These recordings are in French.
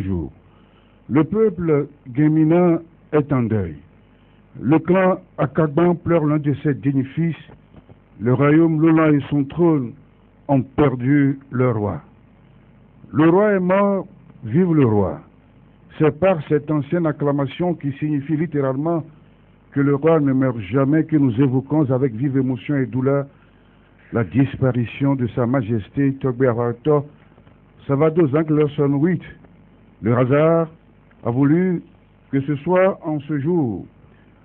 jours. Le peuple guémina est en deuil. Le clan Akagban pleure l'un de ses dignes fils. Le royaume Lola et son trône ont perdu leur roi. Le roi est mort, vive le roi. C'est par cette ancienne acclamation qui signifie littéralement que le roi ne meurt jamais que nous évoquons avec vive émotion et douleur la disparition de Sa Majesté Togbe Awarto Savado Zanglerson VIII. Le hasard a voulu que ce soit en ce jour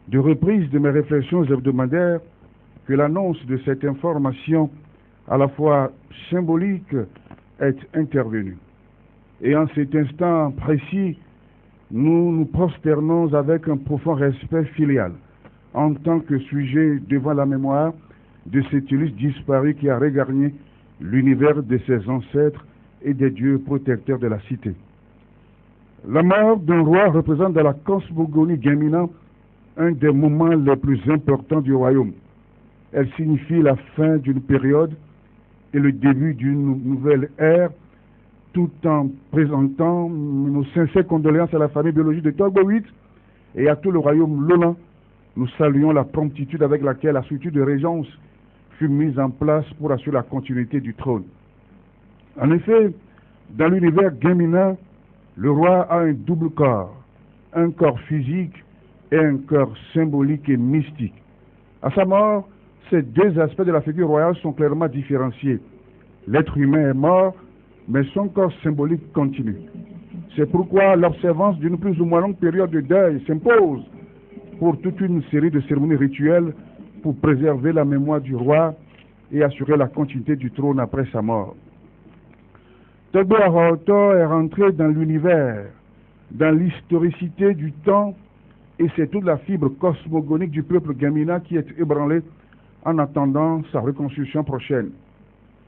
de reprise de mes réflexions hebdomadaires que l'annonce de cette information à la fois symbolique est intervenue. Et en cet instant précis, nous nous prosternons avec un profond respect filial en tant que sujet devant la mémoire de cet illustre disparu qui a regagné l'univers de ses ancêtres et des dieux protecteurs de la cité. La mort d'un roi représente dans la cosmogonie guémina un des moments les plus importants du royaume. Elle signifie la fin d'une période et le début d'une nouvelle ère, tout en présentant nos sincères condoléances à la famille biologique de Togbe VIII et à tout le royaume Lolan. Nous saluons la promptitude avec laquelle la structure de régence fut mise en place pour assurer la continuité du trône. En effet, dans l'univers guémina, le roi a un double corps, un corps physique et un corps symbolique et mystique. À sa mort, ces deux aspects de la figure royale sont clairement différenciés. L'être humain est mort, mais son corps symbolique continue. C'est pourquoi l'observance d'une plus ou moins longue période de deuil s'impose pour toute une série de cérémonies rituelles pour préserver la mémoire du roi et assurer la continuité du trône après sa mort. Togbe Awarto est rentré dans l'univers, dans l'historicité du temps, et c'est toute la fibre cosmogonique du peuple guémina qui est ébranlée en attendant sa reconstruction prochaine.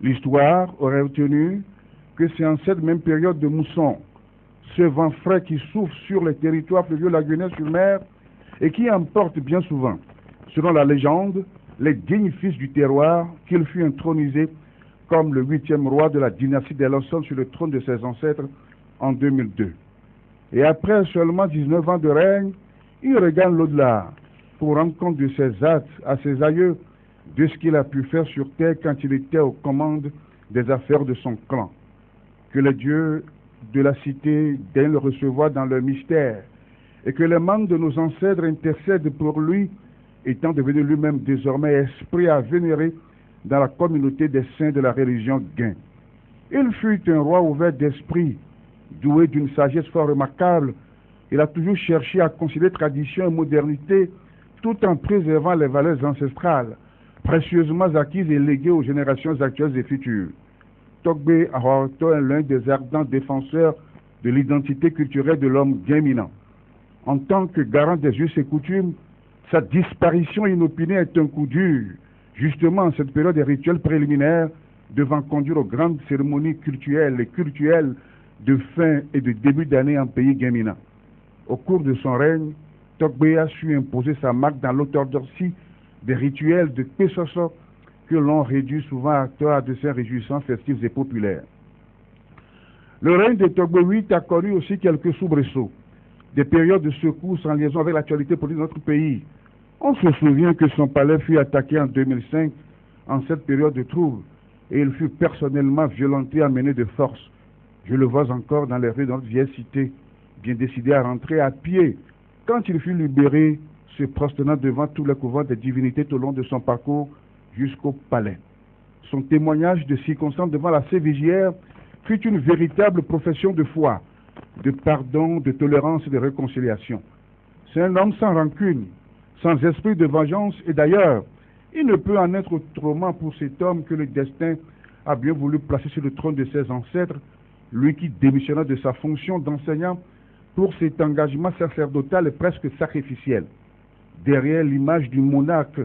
L'histoire aurait retenu que c'est en cette même période de mousson, ce vent frais qui souffle sur les territoires fluviaux lagunaires sur mer et qui emporte bien souvent, selon la légende, les dignes fils du terroir, qu'il fut intronisé comme le 8e roi de la dynastie des Lawson sur le trône de ses ancêtres en 2002. Et après seulement 19 ans de règne, il regagne l'au-delà pour rendre compte de ses actes à ses aïeux, de ce qu'il a pu faire sur terre quand il était aux commandes des affaires de son clan. Que les dieux de la cité daignent le recevoir dans leur mystère et que les membres de nos ancêtres intercèdent pour lui, étant devenu lui-même désormais esprit à vénérer dans la communauté des saints de la religion Guin. Il fut un roi ouvert d'esprit, doué d'une sagesse fort remarquable. Il a toujours cherché à concilier tradition et modernité tout en préservant les valeurs ancestrales, précieusement acquises et léguées aux générations actuelles et futures. Togbe Awarto est l'un des ardents défenseurs de l'identité culturelle de l'homme guémina. En tant que garant des us et coutumes, sa disparition inopinée est un coup dur, justement en cette période des rituels préliminaires devant conduire aux grandes cérémonies cultuelles et cultuelles de fin et de début d'année en pays guémina. Au cours de son règne, Togbe a su imposer sa marque dans l'orthodoxie des rituels de Pesoso que l'on réduit souvent à tort à de ces réjouissances festives et populaires. Le règne de Togbe VIII a connu aussi quelques soubresauts, des périodes de secousses en liaison avec l'actualité politique de notre pays. On se souvient que son palais fut attaqué en 2005 en cette période de trouble et il fut personnellement violenté et amené de force. Je le vois encore dans les rues de notre vieille cité, bien décidé à rentrer à pied quand il fut libéré, se prosternant devant tous les couvents des divinités tout au long de son parcours jusqu'au palais. Son témoignage de circonstance devant la Sévigière fut une véritable profession de foi, de pardon, de tolérance et de réconciliation. C'est un homme sans rancune, sans esprit de vengeance, et d'ailleurs, il ne peut en être autrement pour cet homme que le destin a bien voulu placer sur le trône de ses ancêtres, lui qui démissionna de sa fonction d'enseignant pour cet engagement sacerdotal et presque sacrificiel. Derrière l'image du monarque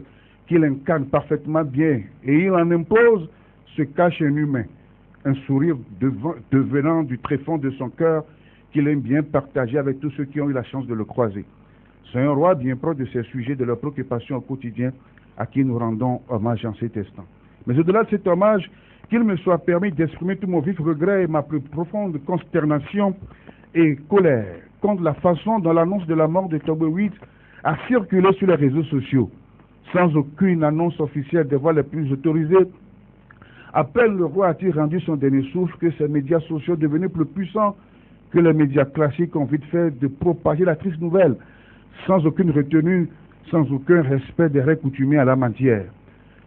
qu'il incarne parfaitement bien et il en impose, se cache un humain, un sourire devenant du tréfonds de son cœur qu'il aime bien partager avec tous ceux qui ont eu la chance de le croiser. C'est un roi bien proche de ses sujets, de leurs préoccupations au quotidien, à qui nous rendons hommage en cet instant. Mais au-delà de cet hommage, qu'il me soit permis d'exprimer tout mon vif regret et ma plus profonde consternation et colère contre la façon dont l'annonce de la mort de Togbo 8 a circulé sur les réseaux sociaux, sans aucune annonce officielle des voix les plus autorisées. À peine le roi a-t-il rendu son dernier souffle que ces médias sociaux devenus plus puissants que les médias classiques ont vite fait de propager la triste nouvelle, sans aucune retenue, sans aucun respect des règles coutumières à la matière.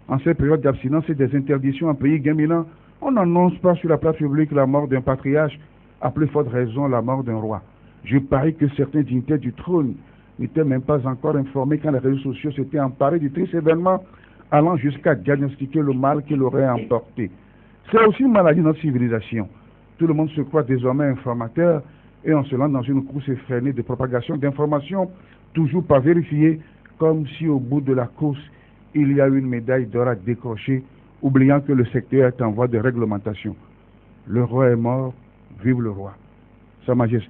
En cette période d'abstinence et des interdictions en pays guéminant, on n'annonce pas sur la place publique la mort d'un patriarche, à plus forte raison la mort d'un roi. Je parie que certains dignitaires du trône n'étaient même pas encore informés quand les réseaux sociaux s'étaient emparés du triste événement, allant jusqu'à diagnostiquer le mal qu'il aurait emporté. C'est aussi une maladie de notre civilisation. Tout le monde se croit désormais informateur et on se lance dans une course effrénée de propagation d'informations toujours pas vérifiées, comme si au bout de la course, il y a une médaille d'or à décrocher, oubliant que le secteur est en voie de réglementation. Le roi est mort, vive le roi. Sa Majesté.